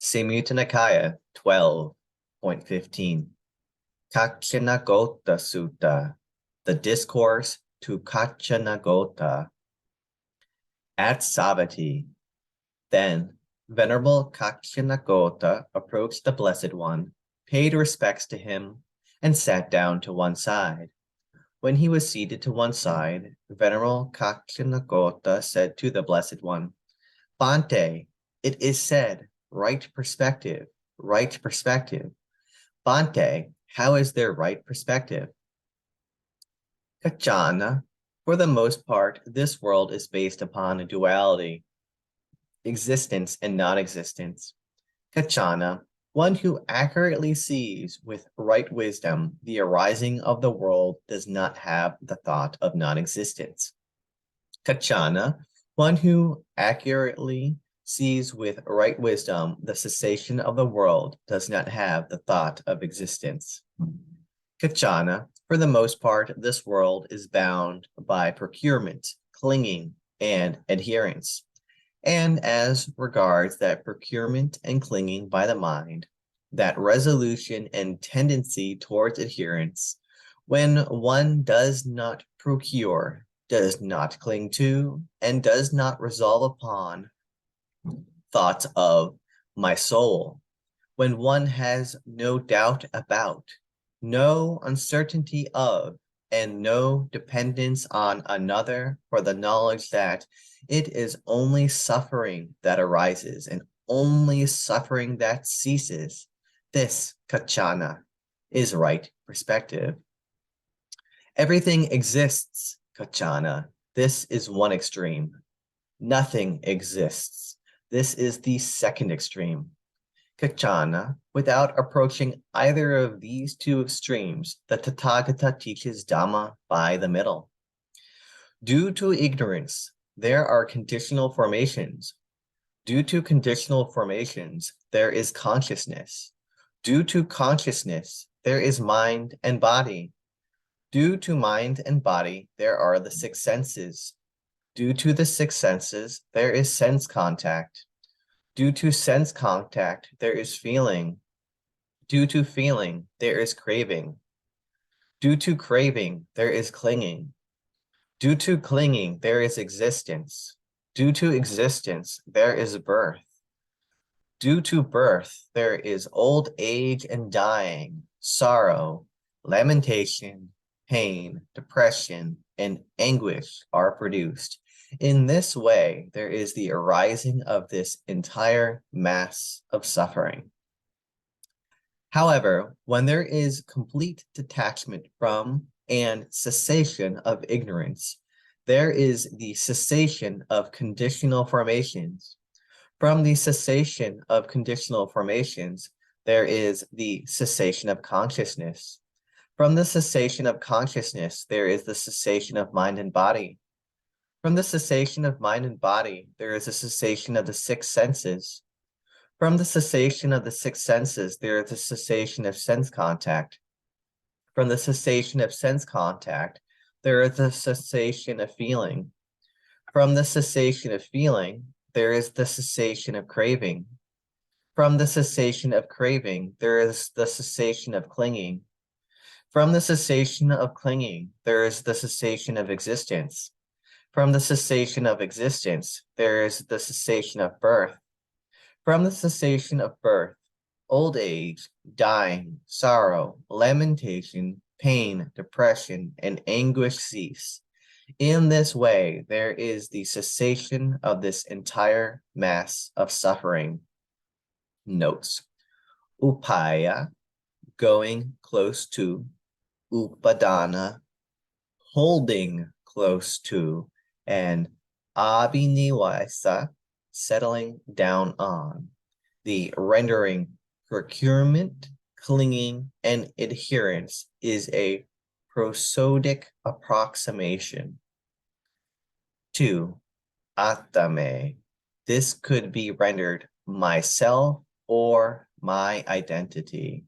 Samyutta Nikaya 12.15. Kachanagota Sutta, the discourse to Kachanagota. At Savatthi, then Venerable Kachanagota approached the Blessed One, paid respects to him, and sat down to one side. When he was seated to one side, Venerable Kachanagota said to the Blessed One, Bhante, it is said, right perspective, right perspective. Bhante, how is there right perspective? Kachana, for the most part, this world is based upon a duality, existence and non-existence. Kachana, one who accurately sees with right wisdom the arising of the world does not have the thought of non-existence. Kachana, one who accurately sees with right wisdom the cessation of the world does not have the thought of existence. Kachana, for the most part, this world is bound by procurement, clinging, and adherence. And as regards that procurement and clinging by the mind, that resolution and tendency towards adherence, when one does not procure, does not cling to, and does not resolve upon thoughts of my soul, when one has no doubt about, no uncertainty of, and no dependence on another for the knowledge that it is only suffering that arises and only suffering that ceases, this kachana is right perspective. Everything exists, kachana. This is one extreme. Nothing exists. This is the second extreme. Kachana, without approaching either of these two extremes, the Tathagata teaches Dhamma by the middle. Due to ignorance, there are conditional formations. Due to conditional formations, there is consciousness. Due to consciousness, there is mind and body. Due to mind and body, there are the six senses. Due to the six senses, there is sense contact. Due to sense contact, there is feeling. Due to feeling, there is craving. Due to craving, there is clinging. Due to clinging, there is existence. Due to existence, there is birth. Due to birth, there is old age and dying, sorrow, lamentation, pain, depression, and anguish are produced. In this way, there is the arising of this entire mass of suffering. However, when there is complete detachment from and cessation of ignorance, there is the cessation of conditional formations. From the cessation of conditional formations, there is the cessation of consciousness. From the cessation of consciousness, there is the cessation of mind and body. From the cessation of mind and body, there is a cessation of the six senses. From the cessation of the six senses, there is a cessation of sense contact. From the cessation of sense contact, there is a cessation of feeling. From the cessation of feeling, there is the cessation of craving. From the cessation of craving, there is the cessation of clinging. From the cessation of clinging, there is the cessation of existence. From the cessation of existence, there is the cessation of birth. From the cessation of birth, old age, dying, sorrow, lamentation, pain, depression, and anguish cease. In this way, there is the cessation of this entire mass of suffering. Notes. Upaya, going close to, upadana, holding close to, and abhinivasa, settling down on. The rendering procurement, clinging, and adherence is a prosodic approximation. 2. Atame. This could be rendered myself or my identity.